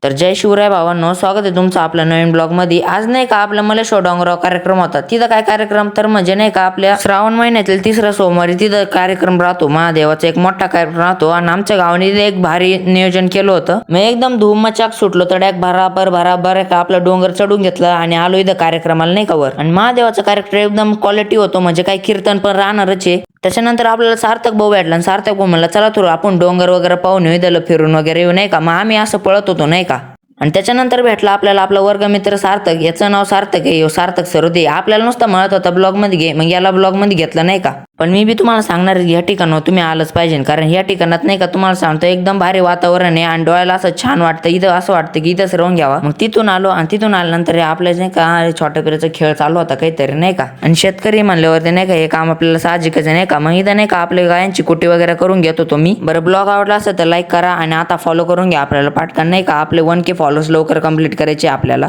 तर जय शिवराय भावांनो, स्वागत आहे तुमचं आपल्या नवीन ब्लॉग मध्ये। आज नाही का आपला मलेश्वर डोंगरावर कार्यक्रम होता। तिथं काय कार्यक्रम तर म्हणजे नाही का आपल्या श्रावण महिन्यातील तिसरा सोमवारी तिथं कार्यक्रम राहतो। महादेवाचा एक मोठा कार्यक्रम राहतो आणि आमच्या गावाने एक भारी नियोजन केलं होतं। मग एकदम धूम मचाक सुटलो तर एक भराभर का आपला डोंगर चढून घेतला आणि आलो इथं कार्यक्रमाला नाही का वर। आणि महादेवाचा कार्यक्रम एकदम क्वालिटी होतो, म्हणजे काही कीर्तन पण राहणारच आहे। त्याच्यानंतर आपल्याला सार्थक भाऊ भेटला आणि सार्थक भाऊ म्हणला चला थोडं आपण डोंगर वगैरे पाहून येऊ, त्याला फिरून वगैरे येऊ नाही का। मग आम्ही असं पळत होतो नाही का। आणि त्याच्यानंतर भेटला आपल्याला आपला वर्गमित्र सार्थक, याचं नाव सार्थक आहे, सार्थक सरोदे। आपल्याला नुसतं म्हणत होता ब्लॉग मध्ये घे, मग याला ब्लॉग मध्ये घेतलं नाही का। पण मी बी तुम्हाला सांगणार या ठिकाणावर तुम्ही आलंच पाहिजे, कारण या ठिकाणात नाही का तुम्हाला सांगतो एकदम भारी वातावरण आहे आणि डोळ्याला असं छान वाटतं। इथं असं वाटतं की इथंच राहून घ्यावा। मग तिथून आलो आणि तिथून आल्यानंतर आपल्या नाही का छोट्या पिराचा खेळ चालू होता काहीतरी नाही का। आणि शेतकरी म्हणल्यावरती नाही का हे काम आपल्याला साहजिकच नाही का। मग इथं नाही का आपल्या गायांची कुटी वगैरे करून घेत होतो मी। बरं, ब्लॉग आवडला असेल तर लाईक करा आणि आता फॉलो करून घ्या आपल्याला पाटकन नाही का। आपले 1K फॉलोअर्स लवकर कंप्लीट करायचे आपल्याला।